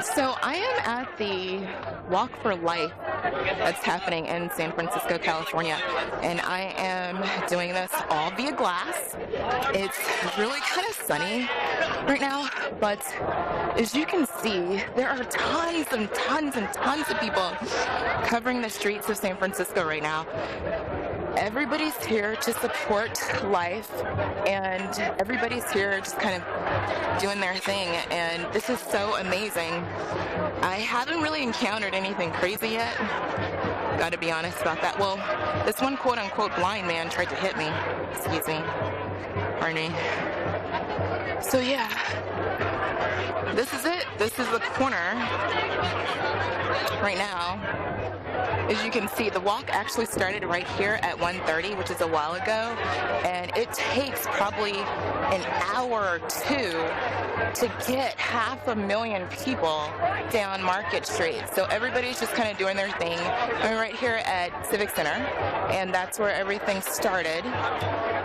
So I am at the Walk for Life that's happening in San Francisco, California, and I am doing this all via glass. It's really kind of sunny right now, but as you can see, there are tons and tons and tons of people covering the streets of San Francisco right now. Everybody's here to support life, and everybody's here just kind of doing their thing, and this is so amazing. I haven't really encountered anything crazy yet. Gotta be honest about that. Well, this one quote-unquote blind man tried to hit me. Excuse me. Pardon me. So yeah, this is it. This is the corner right now. As you can see, the walk actually started right here at 1:30, which is a while ago, and it takes probably an hour or two to get 500,000 people down Market Street. So everybody's just kind of doing their thing. I'm right here at Civic Center, and that's where everything started.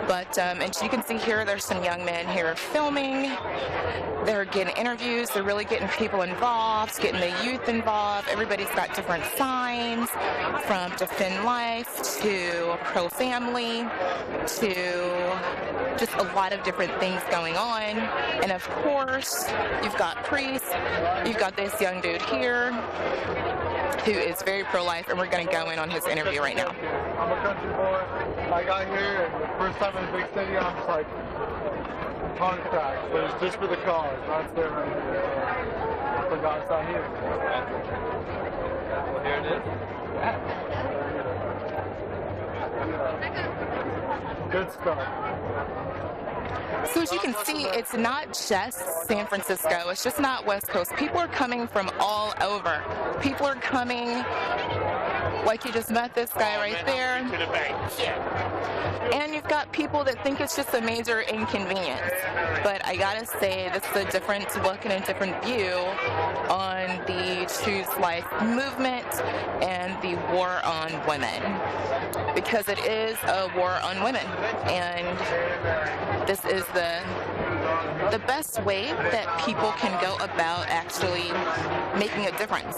But, and you can see here, there's some young men here filming. They're getting interviews. They're really getting people involved, getting the youth involved. Everybody's got different signs, from Defend Life to Pro-Family to just a lot of different things going on. And of course, you've got priests. You've got this young dude here who is very pro-life, and we're going to go in on his interview right now. I'm a country boy. I got here, and the first time in a big city, I'm just like, heart attack, but it's just for the cause. That's there right here. For God's not here. Well, here it is. Yeah. Good stuff. So as you can see, it's not just San Francisco. It's just not West Coast. People are coming from all over. People are coming, like you just met this guy right there. And you've got people that think it's just a major inconvenience. But I gotta say, this is a different look and a different view on the Choose Life movement and the war on women. Because it is a war on women. And this is the best way that people can go about actually making a difference.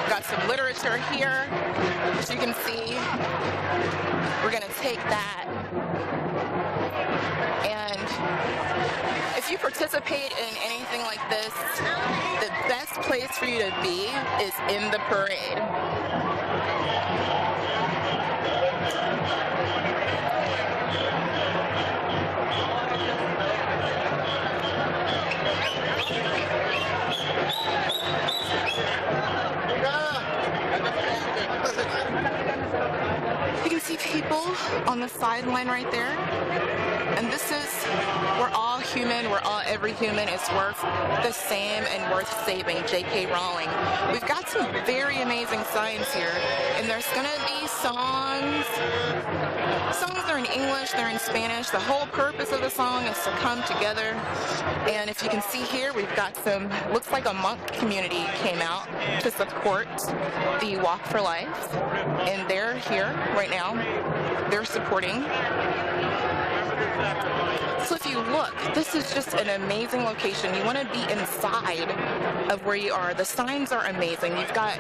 Got some literature here, as you can see. We're going to take that, and if you participate in anything like this, the best place for you to be is in the parade. You can see people on the sideline right there, and this is, we're all human, every human is worth the same and worth saving, J.K. Rowling. We've got some very amazing signs here, and there's going to be songs are in English, they're in Spanish. The whole purpose of the song is to come together, and if you can see here, we've got some, looks like a monk community came out to support the Walk for Life, and they're here right now. They're supporting. So if you look, this is just an amazing location. You want to be inside of where you are. The signs are amazing. You've got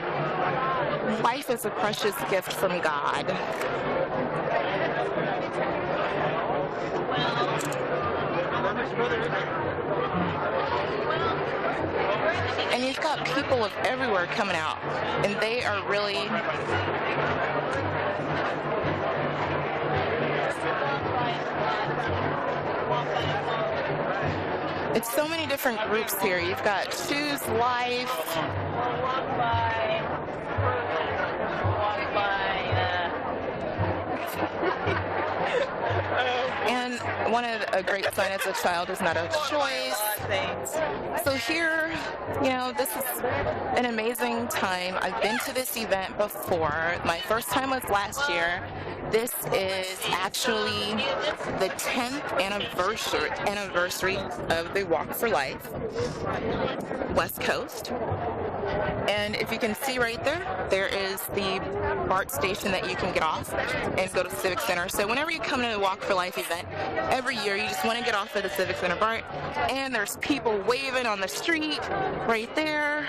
life is a precious gift from God. And you've got people of everywhere coming out, and they are really It's so many different groups here. You've got Choose Life. And one of a great sign is a child is not a choice. So here, you know, this is an amazing time. I've been to this event before. My first time was last year. This is actually the 10th anniversary of the Walk for Life, West Coast. And if you can see right there, there is the BART station that you can get off and go to Civic Center. So whenever you come to the Walk for Life event, every year you just want to get off at the Civic Center BART, and there's people waving on the street right there.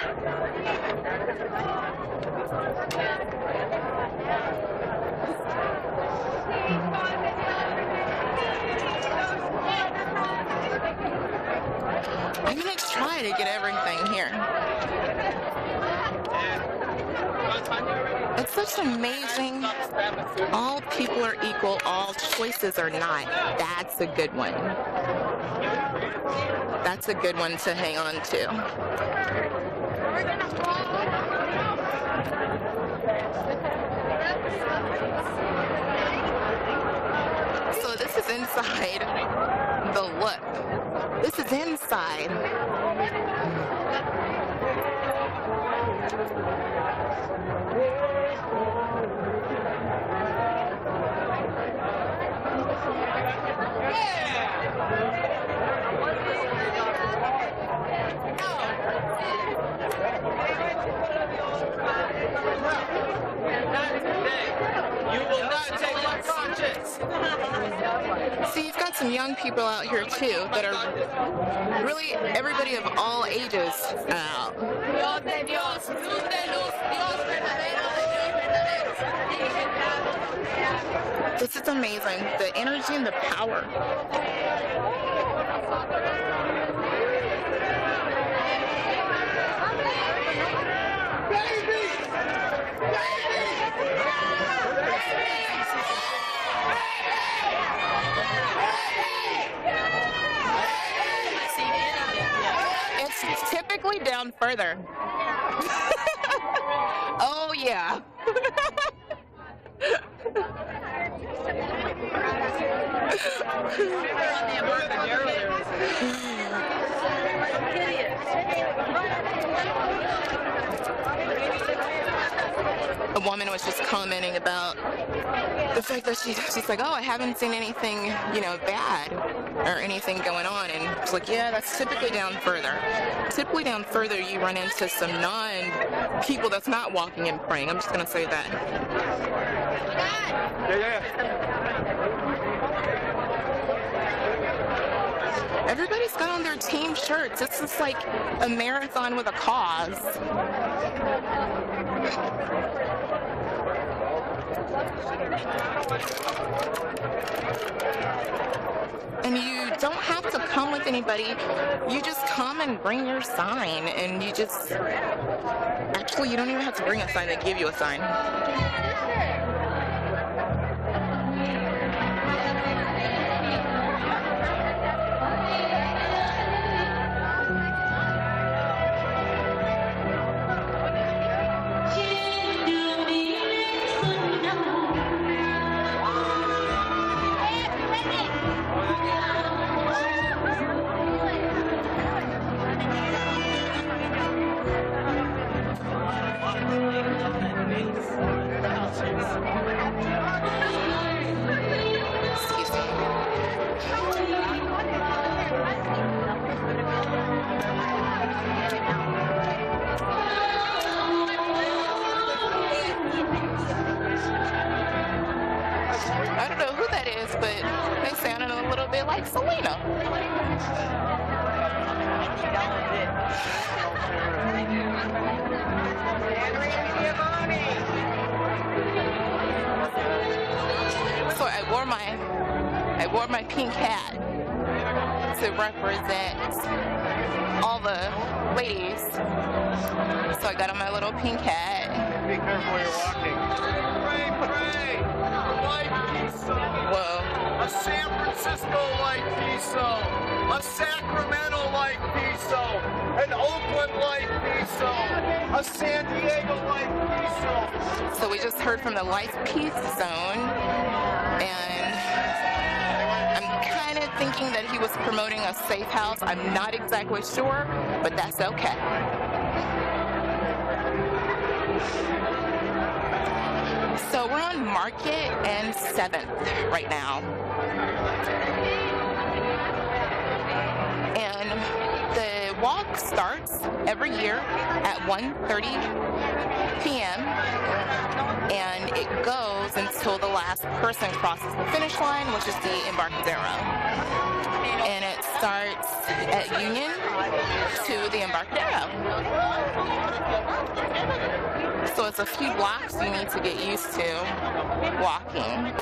I'm going to try to get everything here. It's such amazing. All people are equal, all choices are not. That's a good one. That's a good one to hang on to. So this is inside the look. This is inside. See, you've got some young people out here too that are really everybody of all ages out. This is amazing, the energy and the power. It's typically down further. Oh yeah. A woman was just commenting about the fact that she's like, oh, I haven't seen anything, you know, bad or anything going on. And it's like, yeah, that's typically down further. Typically down further, you run into some non-people that's not walking and praying. I'm just going to say that. Everybody's got on their team shirts. It's just like a marathon with a cause. And you don't have to come with anybody. You just come and bring your sign, and you just... Actually, you don't even have to bring a sign. They give you a sign. I don't know who that is, but they sounded a little bit like Selena. So I wore my pink hat to represent all the ladies. So I got on my little pink hat. Be careful where you're walking. Pray. White piso. Whoa. A San Francisco white piso. A Sacramento white peace zone, an Oakland-like peace zone, a San Diego-like peace zone. So we just heard from the Life Peace Zone, and I'm kind of thinking that he was promoting a safe house. I'm not exactly sure, but that's okay. So we're on Market and 7th right now. And the walk starts every year at 1:30 p.m. and it goes until the last person crosses the finish line, which is the Embarcadero. And it starts at Union to the Embarcadero. So it's a few blocks you need to get used to walking.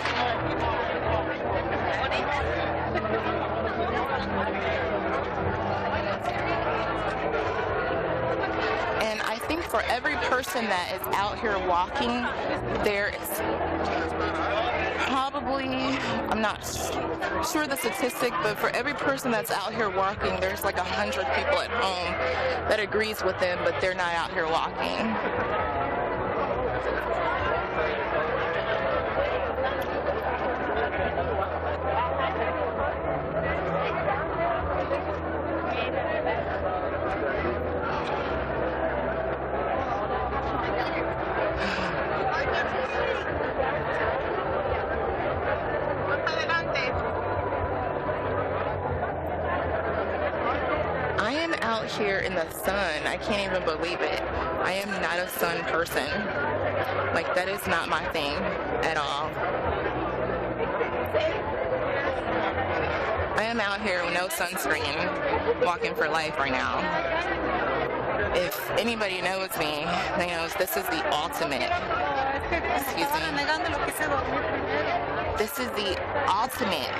And I think for every person that is out here walking, there is probably, I'm not sure the statistic, but for every person that's out here walking, there's like 100 people at home that agrees with them, but they're not out here walking. I am out here in the sun. I can't even believe it. I am not a sun person. Like, that is not my thing at all. I am out here with no sunscreen, walking for life right now. If anybody knows me, they know this is the ultimate. Excuse me. This is the ultimate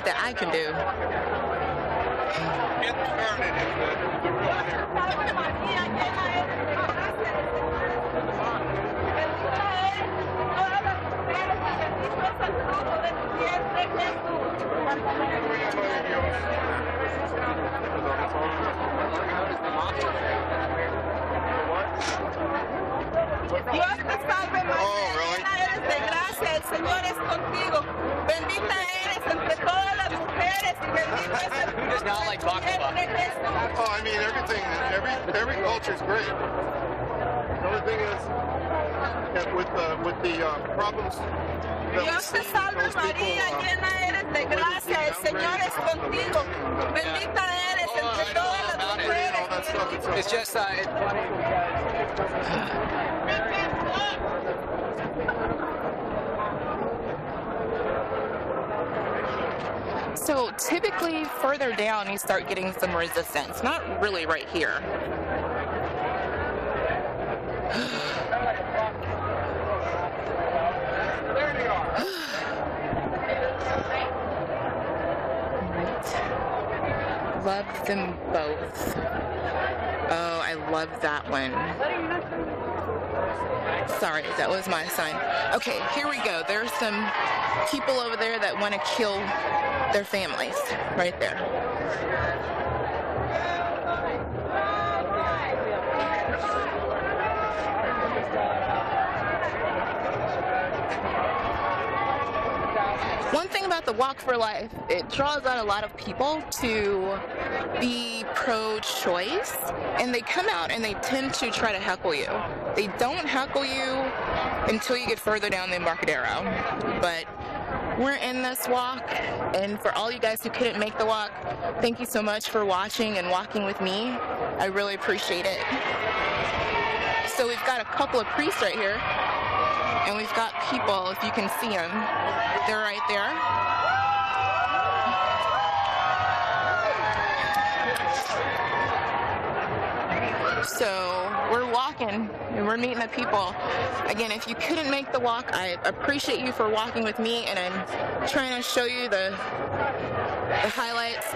that I can do. Get Dios te salve María, llena eres de gracia, el Señor es contigo. Bendita eres entre todas las mujeres y bendito es el fruto does not like de tu baklava? vientre, Jesús. Oh, I mean, every culture's great. The only thing is that with the problems that Dios we te see, salve those people, María, llena eres de gracia, el Señor es contigo. Bendita eres entre todas las mujeres. all that stuff, It's just, it's funny. So typically further down you start getting some resistance. Not really right here. Right. Love them both. Oh, I love that one. Sorry, that was my sign. Okay, here we go. There's some people over there that want to kill their families right there. One thing about the Walk for Life, it draws out a lot of people to be pro-choice, and they come out and they tend to try to heckle you. They don't heckle you until you get further down the Embarcadero, but we're in this walk, and for all you guys who couldn't make the walk, thank you so much for watching and walking with me. I really appreciate it. So we've got a couple of priests right here, and we've got people, if you can see them, they're right there. So we're walking and we're meeting the people. Again, if you couldn't make the walk, I appreciate you for walking with me, and I'm trying to show you the highlights.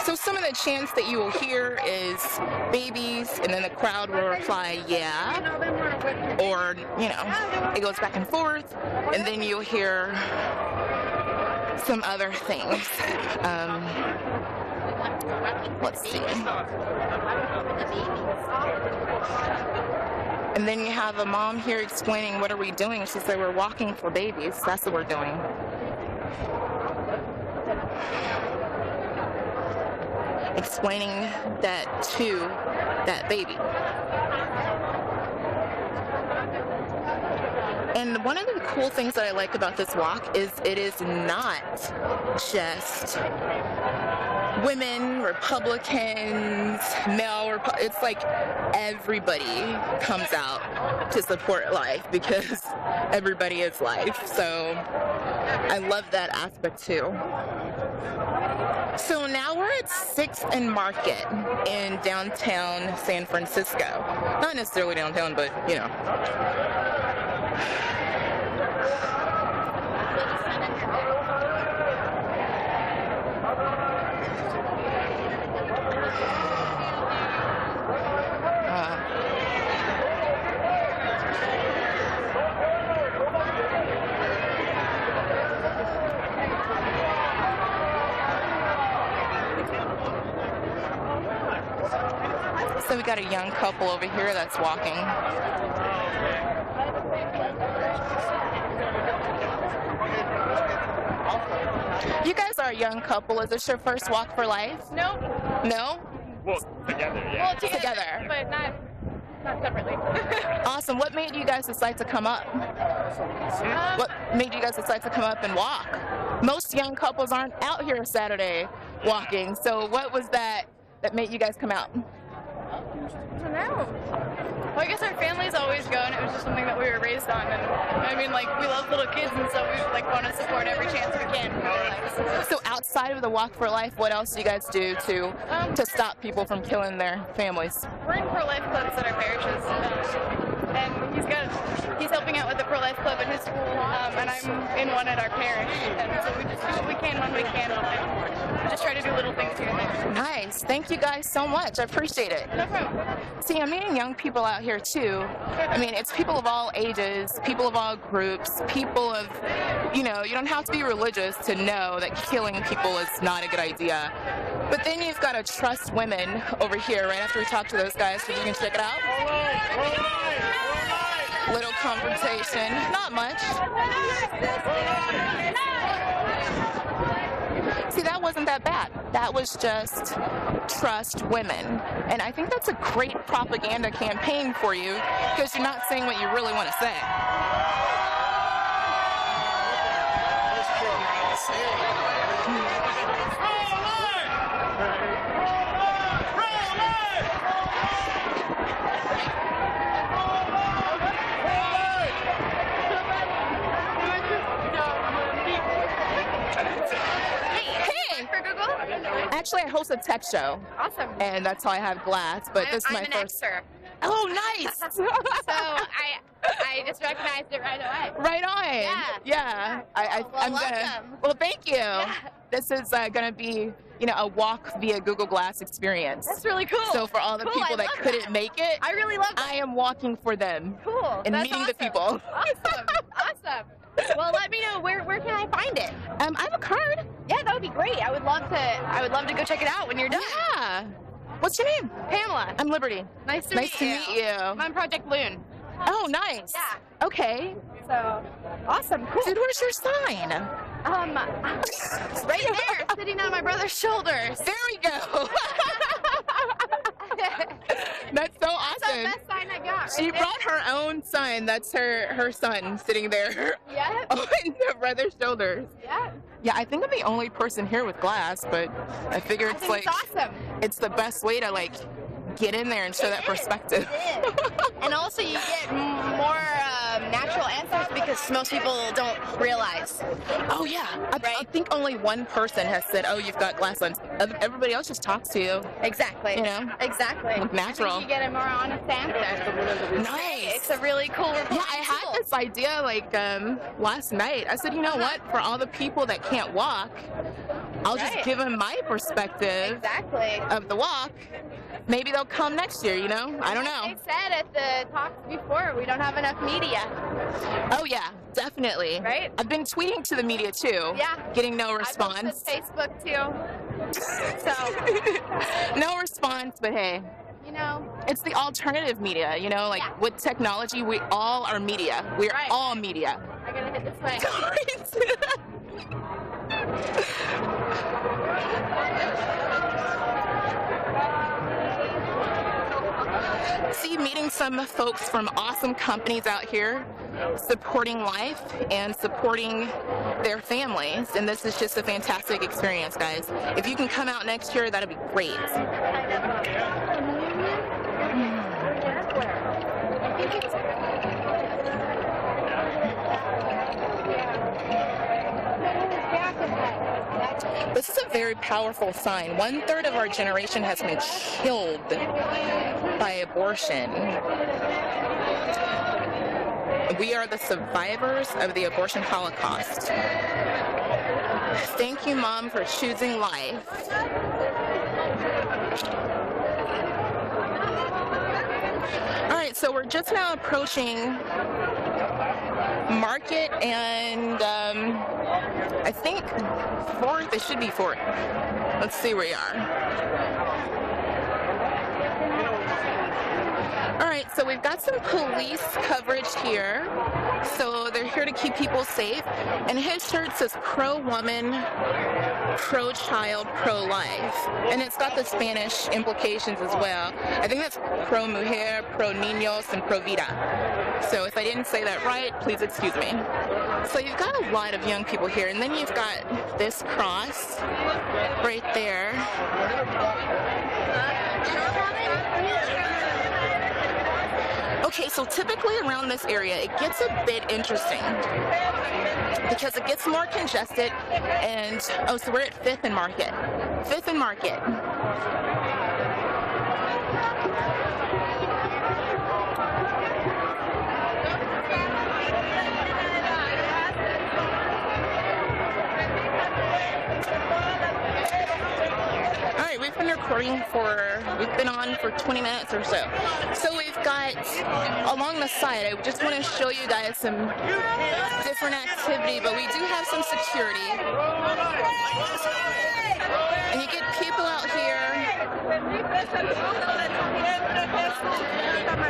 So some of the chants that you will hear is babies, and then the crowd will reply, yeah, or, you know, it goes back and forth, and then you'll hear some other things. Let's see. And then you have a mom here explaining, what are we doing? She said, we're walking for babies. That's what we're doing. Explaining that to that baby. And one of the cool things that I like about this walk is it is not just women, Republicans, male, it's like everybody comes out to support life because everybody is life. So I love that aspect too. So now we're at 6th and Market in downtown San Francisco. Not necessarily downtown, but you know. So we got a young couple over here that's walking. You guys are a young couple. Is this your first walk for life? No. No? Well, together, yeah. Well, together, but not separately. Awesome. What made you guys decide to come up? What made you guys decide to come up and walk? Most young couples aren't out here Saturday walking. So what was that made you guys come out? I don't know. Well, I guess our families always go, and it was just something that we were raised on. And I mean, like, we love little kids, and so we like want to support every chance we can for their lives. So outside of the Walk for Life, what else do you guys do to stop people from killing their families? We're in pro-life clubs at our parishes, and he's helping out with the pro-life club at his school, and I'm in one at our parish, and so we just do what we can when we can, and just try to do little things here and there. Nice. Thank you guys so much. I appreciate it. No problem. See, I'm meeting young people out here too. I mean, it's people of all ages, people of all groups, people of, you know, you don't have to be religious to know that killing people is not a good idea. But then you've got to trust women over here right after we talk to those guys, so you can check it out. Little confrontation, not much. See, that wasn't that bad. That was just trust women. And I think that's a great propaganda campaign for you because you're not saying what you really want to say. Actually, I host a tech show. Awesome. And that's how I have glass, but this is my I'm an first. extra. Oh, nice. So I just recognized it right away. Right on. Yeah. I'm welcome. Well, thank you. Yeah. This is gonna be, you know, a walk via Google Glass experience. That's really cool. So for all the people that couldn't make it, I really love that. I am walking for them. Cool. And That's meeting awesome. the people. Awesome. Well, let me know where can I find it? I have a card. Yeah, that would be great. I would love to go check it out when you're done. Yeah. What's your name? Pamela. I'm Liberty. Nice to meet you. I'm Project Loon. Oh, nice. Yeah. Okay. So awesome. Cool. Dude, where's your sign? Right there, sitting on my brother's shoulders. There we go. That's so awesome. That's the best sign I got. Right She there. brought her own sign. That's her son sitting there Yeah. on her brother's shoulders. Yeah. Yeah, I think I'm the only person here with glass, but I figure I it's think like it's awesome. it's the best way to like get in there and show that perspective. It is. And also you get more natural answers because most people don't realize. Oh yeah, I think only one person has said, "Oh, you've got glass lens." Everybody else just talks to you. Exactly. You know? Exactly. Natural. I think you get a more honest answer. Nice. It's a really cool. Yeah, I had this idea like last night. I said, you know what? For all the people that can't walk, I'll just give them my perspective Exactly. of the walk. Maybe they'll come next year, you know? I don't know. They said at the talks before, we don't have enough media. Oh yeah, definitely. Definitely. Right? I've been tweeting to the media too. Yeah. Getting no I response. posted Facebook too. So, No response, but hey, you know, it's the alternative media, you know, like Yeah. with technology, we all are media. We're Right. all media. I gotta hit this way. See, meeting some folks from awesome companies out here supporting life and supporting their families, and this is just a fantastic experience, guys. If you can come out next year, that'd be great. This is a very powerful sign. 1/3 of our generation has been killed by abortion. We are the survivors of the abortion Holocaust. Thank you, Mom, for choosing life. All right, so we're just now approaching Market and I think 4th, it should be 4th. Let's see where we are. All right, so we've got some police coverage here. So they're here to keep people safe. And his shirt says pro-woman, pro-child, pro-life. And it's got the Spanish implications as well. I think that's pro-mujer, pro-niños, and pro-vida. So if I didn't say that right, please excuse me. So you've got a lot of young people here. And then you've got this cross right there. Okay, so typically around this area, it gets a bit interesting because it gets more congested and, oh, so we're at 5th and Market. 5th and Market. All right, we've been recording we've been on for 20 minutes or so. So we've got, along the side, I just want to show you guys some different activity, but we do have some security. And you get people out here,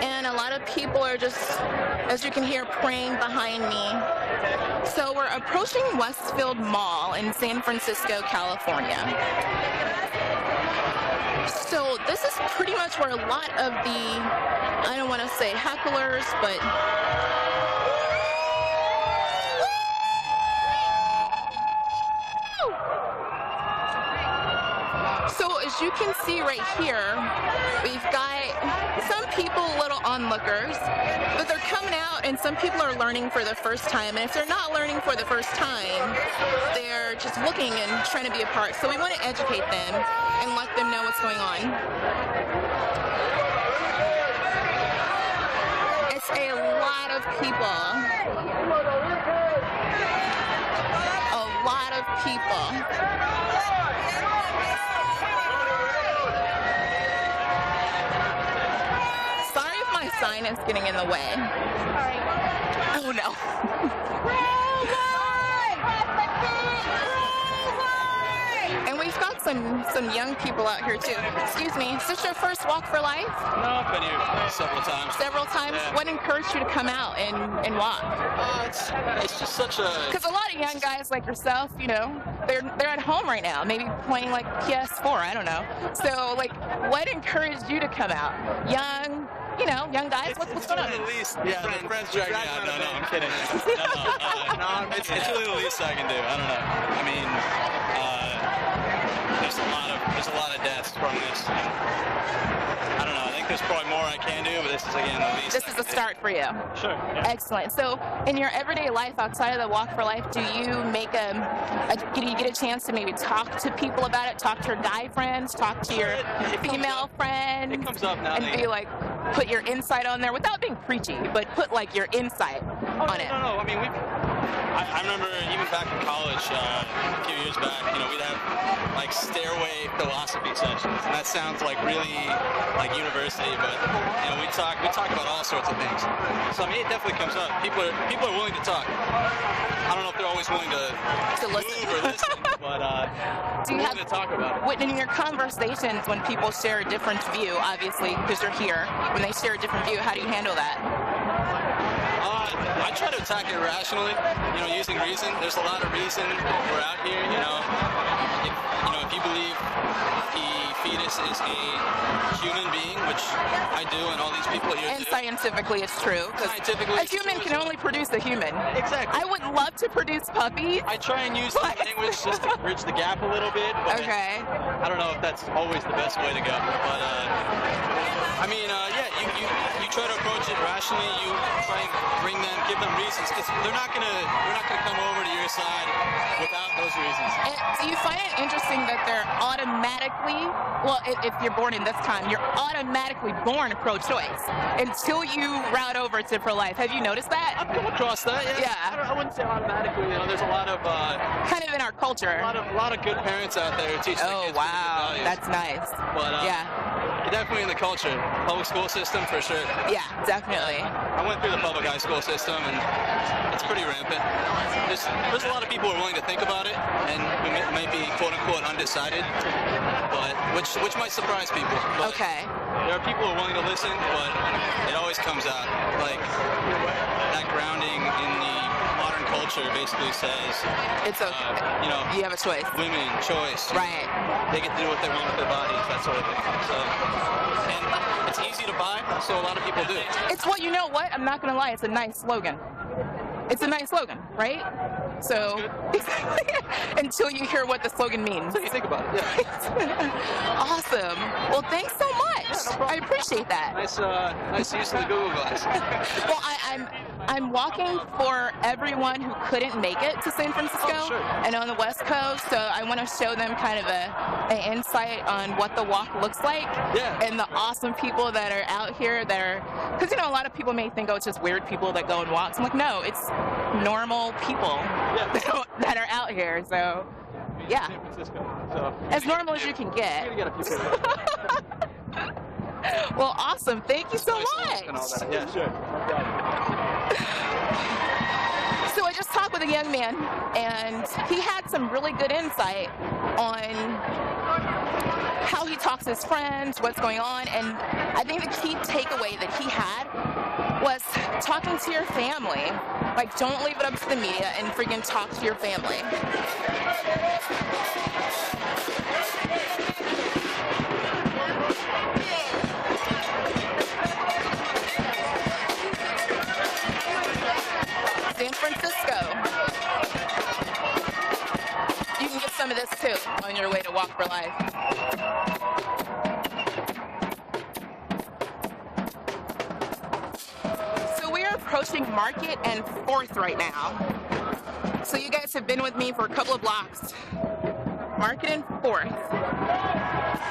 and a lot of people are just, as you can hear, praying behind me. So we're approaching Westfield Mall in San Francisco, California. So this is pretty much where a lot of the, I don't want to say hecklers, but so as you can see right here, we've got some people, little onlookers, but they're coming out and some people are learning for the first time. And if they're not learning for the first time, they're just looking and trying to be a part. So we want to educate them and let them know what's going on. It's a lot of people. A lot of people. Sorry if my sign is getting in the way. Oh no. And we've got some young people out here too. Excuse me, is this your first walk for life? No, I've been here several times. Several times? Yeah. What encouraged you to come out and walk? It's just such a... Because a lot of young guys like yourself, you know, they're at home right now, maybe playing like PS4, I don't know. So like, what encouraged you to come out? Young, you know, young guys, what's going on? The least, yeah, the friends drag me out. No, I'm kidding. It's really the least I can do. I don't know. I mean, there's a lot of deaths from this. I don't know. I think there's probably more I can do, but this is again the least. This is the start for you. Sure. Yeah. Excellent. So, in your everyday life outside of the Walk for Life, do you make do you get a chance to maybe talk to people about it? Talk to your guy friends, talk to your female friends, It comes up now. and be like, put your insight on there without being preachy, but put like your insight on it. No. I mean, I remember even back in college, a few years back, you know, we'd have like stairway philosophy sessions, and that sounds like really like university, but you know, we talk about all sorts of things. So I mean, it definitely comes up. People are willing to talk. I don't know if they're always willing to listen move or listen, but do you willing to talk about it. in your conversations when people share a different view, obviously because you're here, when they share a different view, how do you handle that? I try to attack it rationally, you know, using reason. There's a lot of reason we're out here, you know. If you believe the fetus is a human being, which I do, and all these people here And do. scientifically, it's true. 'Cause Scientifically, a it's human true can as well. only produce a human. Exactly. I would love to produce puppies. I try and use the language just to bridge the gap a little bit, but Okay. I don't know if that's always the best way to go. But I mean, you try to approach it rationally. You try and give them reasons, because they're not gonna come over to your side without those reasons. And do you find it interesting that they're automatically, well, if you're born in this time, you're automatically born pro-choice until you route over to pro-life. Have you noticed that? I've come across that. Yeah. Yeah. I wouldn't say automatically. You know, there's a lot of Kind of in our culture. a lot of good parents out there who teach their Oh, kids wow. good values. That's nice. But Yeah. definitely in the culture, public school system for sure. Yeah, definitely. I went through the public high school system, and it's pretty rampant. There's a lot of people who are willing to think about it, and who may be quote unquote undecided, but which might surprise people. But Okay. there are people who are willing to listen, but it always comes out like that grounding in the modern culture basically says, It's okay. you know, You have a choice. women, choice, Right. they get to do what they want with their bodies, that sort of thing. So, and it's easy to buy, so a lot of people do. It's what, you know what? I'm not going to lie. It's a nice slogan. It's a nice slogan, right? So, until you hear what the slogan means. So you think about it, yeah. Awesome. Well, thanks so much. I appreciate that. Nice use of the Google Glass. Well, I'm walking for everyone who couldn't make it to San Francisco Oh, sure. and on the West Coast, so I want to show them kind of an insight on what the walk looks like. Yeah. And the awesome people that are out here that are, because, you know, a lot of people may think, oh, it's just weird people that go and walk. I'm like, no, it's normal people that are out here, so yeah. San Francisco. So As normal as you can get. you gotta get a few people. Well, awesome. Thank you so much. And all that. Yeah, sure. So I just talked with a young man, and he had some really good insight on how he talks to his friends, what's going on, and I think the key takeaway that he had was talking to your family. Like, don't leave it up to the media and freaking talk to your family. San Francisco. You can get some of this too on your way to Walk for Life. So we are approaching Market and 4th right now. So you guys have been with me for a couple of blocks. Market and 4th.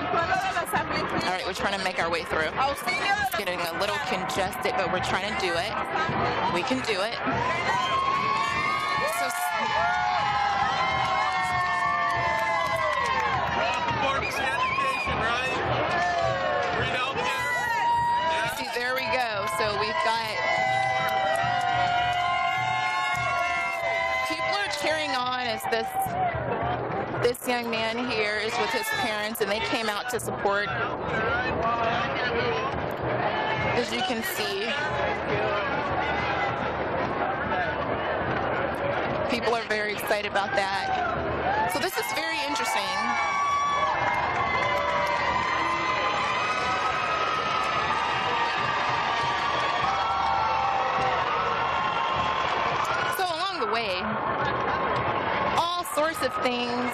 All right, we're trying to make our way through. It's getting a little congested, but we're trying to do it. We can do it. So, see, there we go. So we've got people are cheering on as this young man here is with his parents, and they came out to support. As you can see, people are very excited about that. So this is very interesting. So along the way, all sorts of things.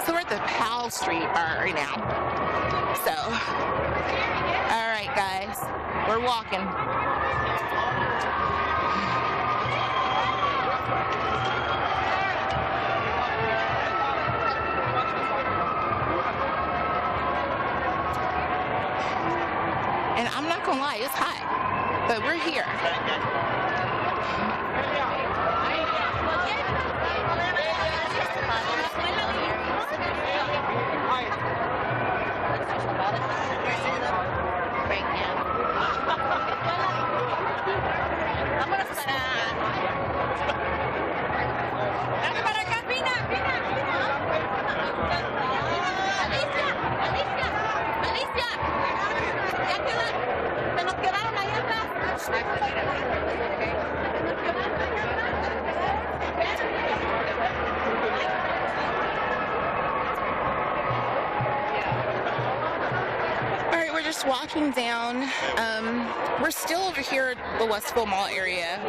So we're at the Powell Street bar right now. So, all right, guys, we're walking. gonna lie, it's hot, but we're here. Alright, we're just walking down. We're still over here at the Westville Mall area.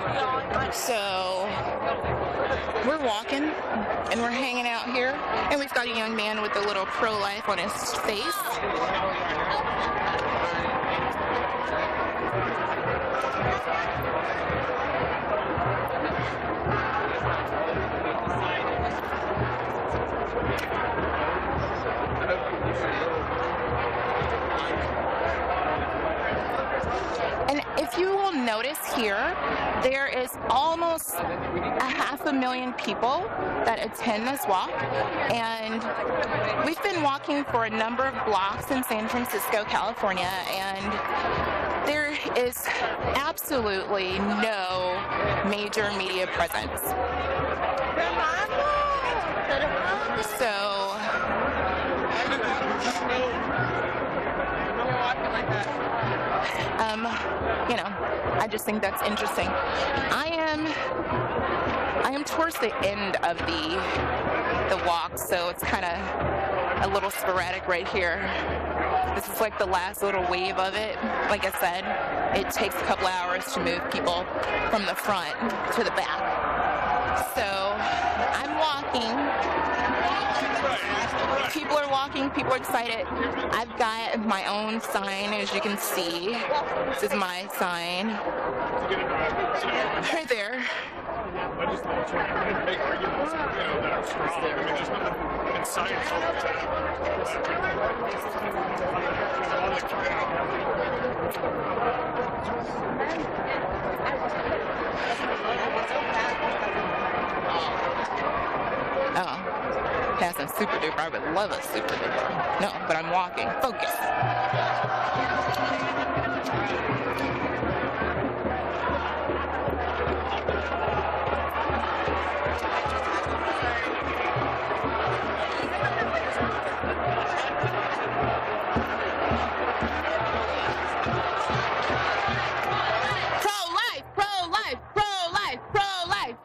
So we're walking and we're hanging out here. And we've got a young man with a little pro-life on his face. And if you will notice here, there is almost 500,000 people that attend this walk, and we've been walking for a number of blocks in San Francisco, California, and there is absolutely no major media presence. So you know, I just think that's interesting. I am towards the end of the walk, so it's kind of a little sporadic right here. This is like the last little wave of it. Like I said, it takes a couple hours to move people from the front to the back. So I'm walking. People are walking, people are excited. I've got my own sign, as you can see. This is my sign. Right there. Oh. Passing super duper. I would love a super duper. No, but I'm walking. Focus. Pro-life, pro-life, pro-life, pro-life.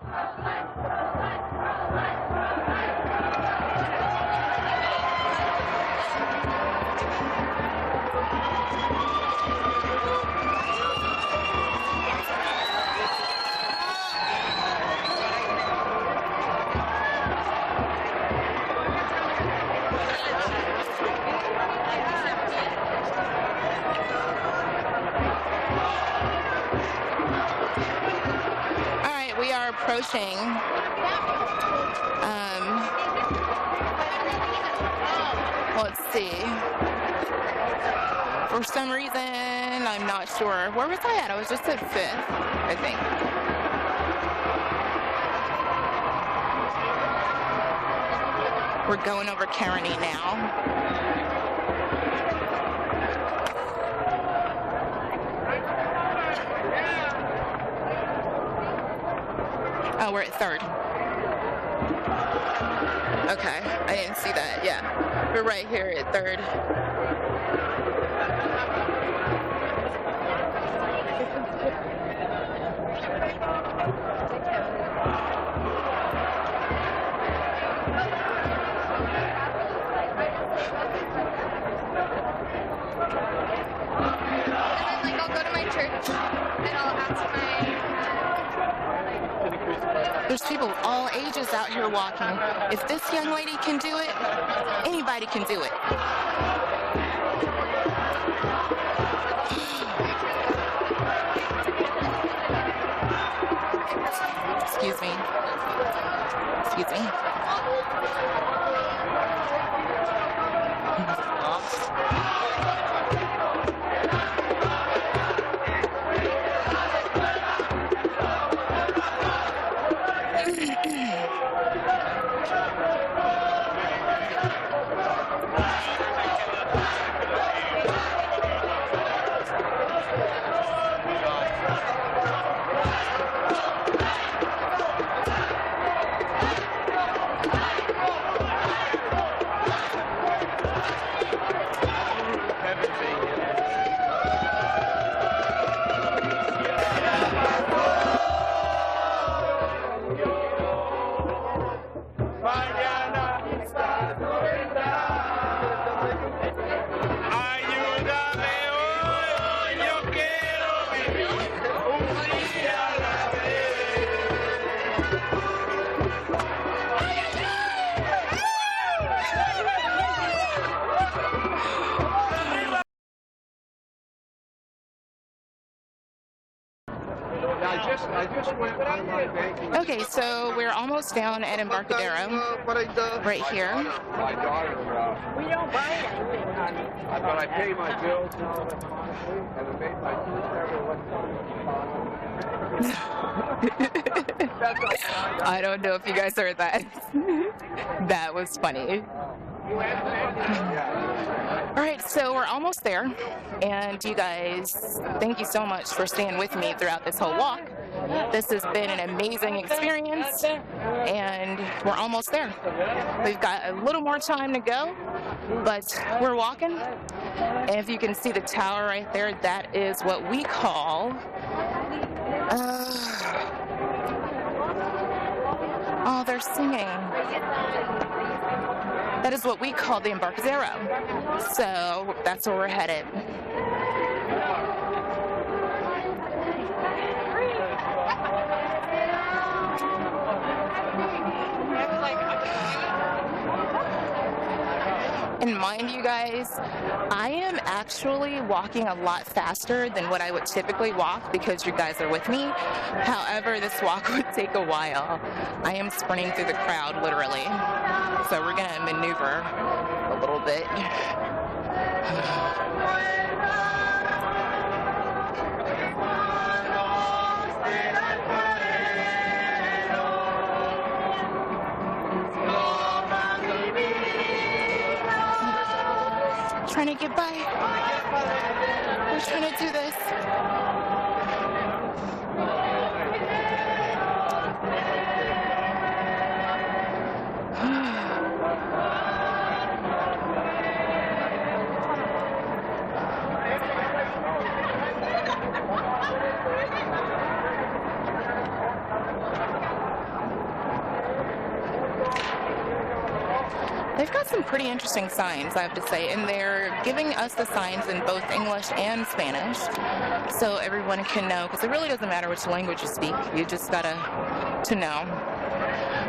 We are approaching let's see, for some reason I'm not sure, where was I at? I was just at 5th, I think. We're going over Carony now. Oh, we're at 3rd. Okay, I didn't see that. Yeah, we're right here at 3rd. And then, I'll go to my church and I'll ask my. There's people of all ages out here walking. If this young lady can do it, anybody can do it. Excuse me. Excuse me. Okay, so we're almost down at Embarcadero, right here. My daughter, We don't buy anything, honey. but I pay my bills and all that, and it made my I don't know if you guys heard that. That was funny. All right, so we're almost there, and you guys, thank you so much for staying with me throughout this whole walk. This has been an amazing experience, and we're almost there. We've got a little more time to go, but we're walking, and if you can see the tower right there, that is what we call oh, they're singing. That is what we call the Embarcadero. So that's where we're headed. And mind you guys, I am actually walking a lot faster than what I would typically walk because you guys are with me. However, this walk would take a while. I am sprinting through the crowd, literally. So we're gonna maneuver a little bit. Trying to get by. We're trying to do this. They've got some pretty interesting signs, I have to say, and they're giving us the signs in both English and Spanish, so everyone can know, because it really doesn't matter which language you speak, you just gotta to know.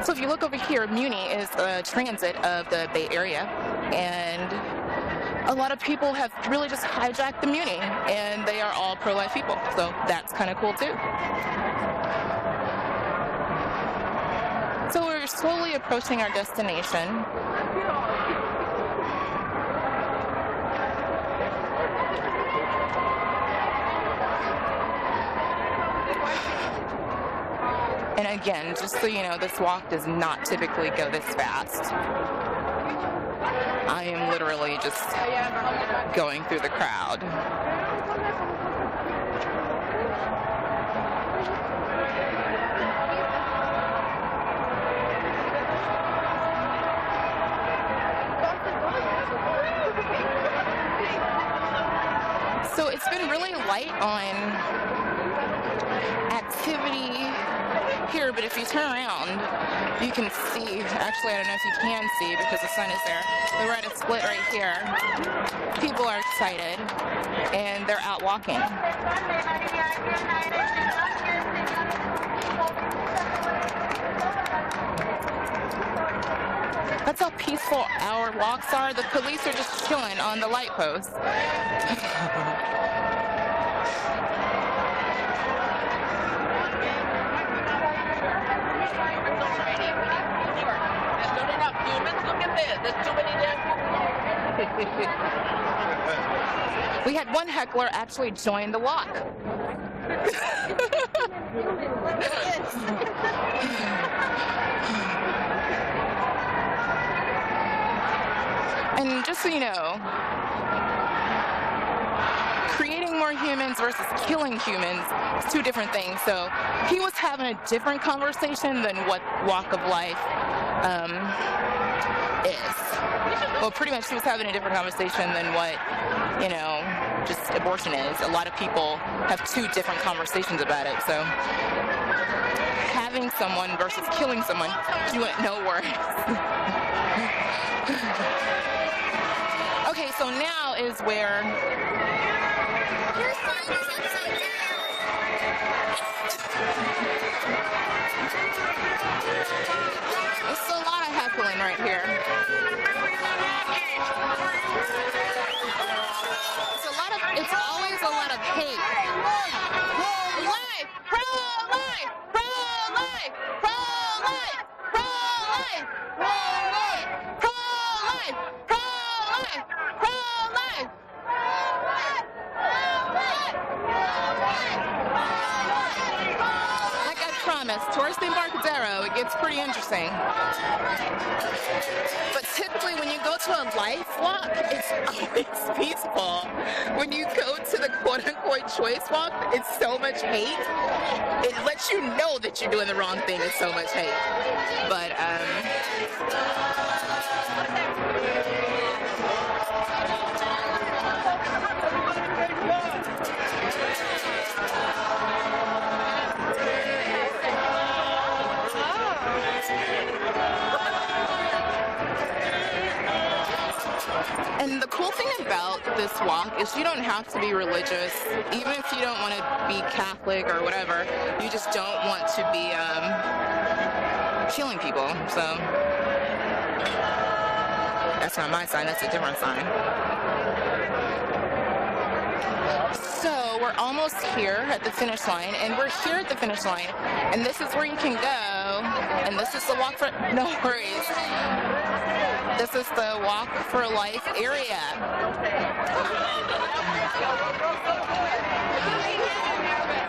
So if you look over here, Muni is a transit of the Bay Area, and a lot of people have really just hijacked the Muni, and they are all pro-life people, so that's kind of cool too. So we're slowly approaching our destination. And again, just so you know, this walk does not typically go this fast. I am literally just going through the crowd. So it's been really light on activity here, but if you turn around, you can see, actually I don't know if you can see because the sun is there, but we're at a split right here. People are excited and they're out walking. That's how peaceful our walks are. The police are just chilling on the light post. We had one heckler actually join the walk. And just so you know, creating more humans versus killing humans is two different things. So he was having a different conversation than what walk of life is. Well, pretty much he was having a different conversation than what, you know, just abortion is. A lot of people have two different conversations about it. So having someone versus killing someone, you wouldn't know worse. Okay, so now is where it's a lot of heckling right here. It's always a lot of hate. Pro-life! Pro-life! towards the Embarcadero, it gets pretty interesting. But typically when you go to a life walk, it's always peaceful. When you go to the quote-unquote choice walk, it's so much hate. It lets you know that you're doing the wrong thing. It's so much hate. But, and the cool thing about this walk is you don't have to be religious, even if you don't want to be Catholic or whatever. You just don't want to be killing people. So that's not my sign, that's a different sign. So we're almost here at the finish line, and we're here at the finish line, and this is where you can go, and this is the walk for, no worries. This is the Walk for Life area.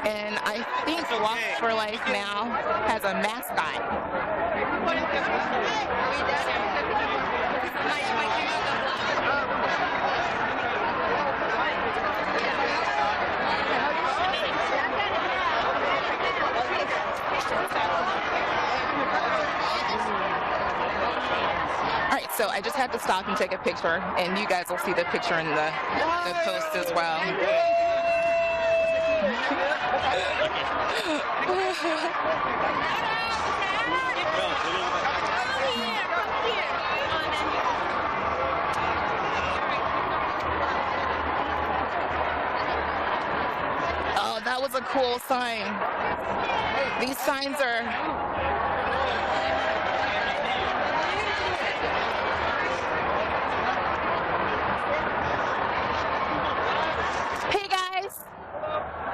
And I think the Walk for Life now has a mascot. Alright, so I just had to stop and take a picture, and you guys will see the picture in the post as well. Oh, that was a cool sign. These signs are...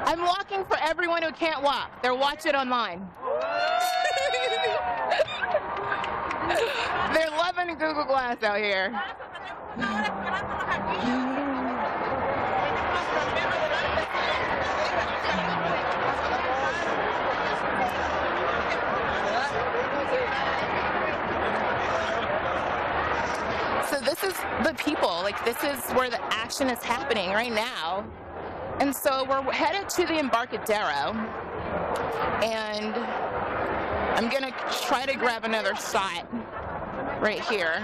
I'm walking for everyone who can't walk. They're watching online. They're loving Google Glass out here. So this is the people, like this is where the action is happening right now. And so we're headed to the Embarcadero, and I'm gonna try to grab another shot right here.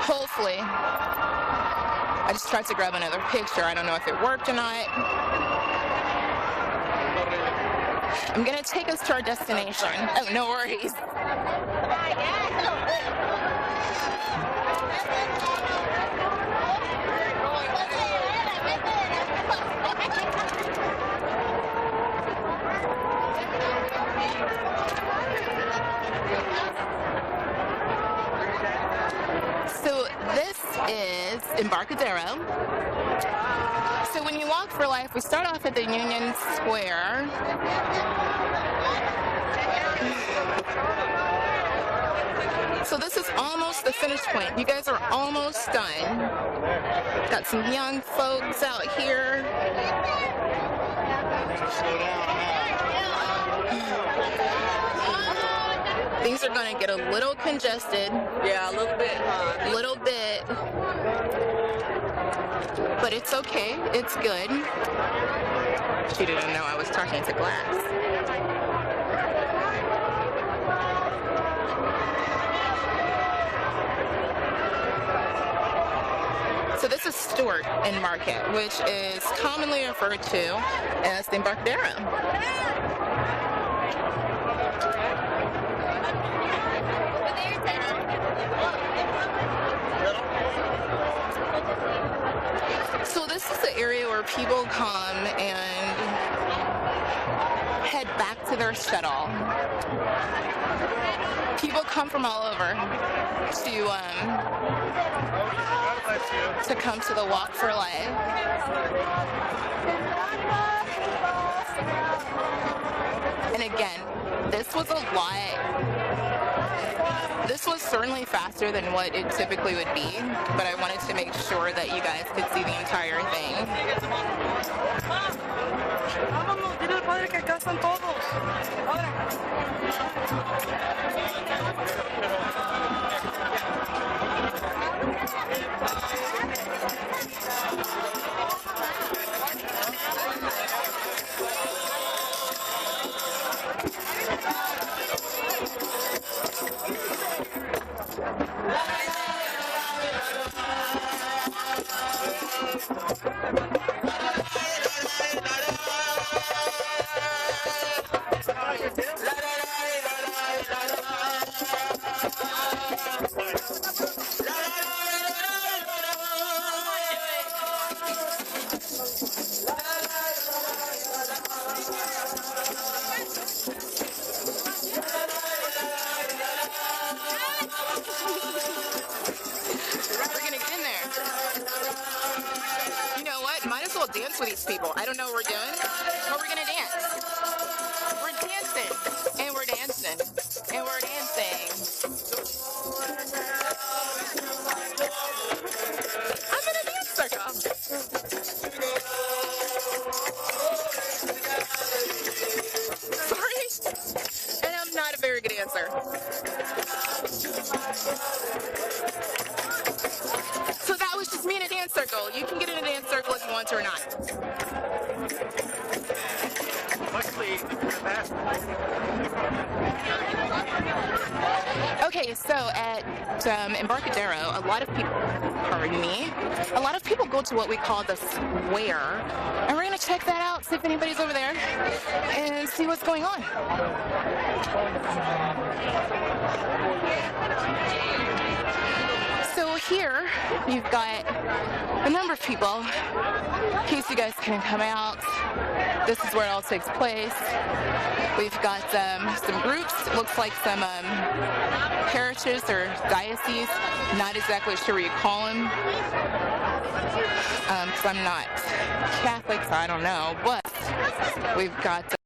Hopefully. I just tried to grab another picture. I don't know if it worked or not. I'm gonna take us to our destination. Oh, no worries. So this is Embarcadero. So when you walk for life, we start off at the Union Square. So this is almost the finish point. You guys are almost done. Got some young folks out here. Things are going to get a little congested. Yeah, a little bit. A little bit. But it's okay. It's good. She didn't know I was talking to glass. So this is Stewart and Market, which is commonly referred to as the Embarcadero. So this is the area where people come and head back to their shuttle. People come from all over to come to the Walk for Life. And again, this was a lot. This was certainly faster than what it typically would be, but I wanted to make sure that you guys could see the entire thing. Vámonos, dile al padre que acá están todos. Ahora. Dance with these people. I don't know what we're doing, but we're gonna dance. We're dancing, and we're dancing, and we're dancing. I'm in a dance circle. Sorry, and I'm not a very good dancer. So that was just me in a dance circle. You can get in a dance circle if you want to or not. Okay, so at Embarcadero, a lot of people go to what we call the square, and we're gonna check that out, see if anybody's over there, and see what's going on. So here, you've got a number of people, in case you guys can come out. This is where it all takes place. We've got some groups, it looks like some parishes or dioceses, not exactly sure what you call them, because I'm not Catholic, so I don't know, but we've got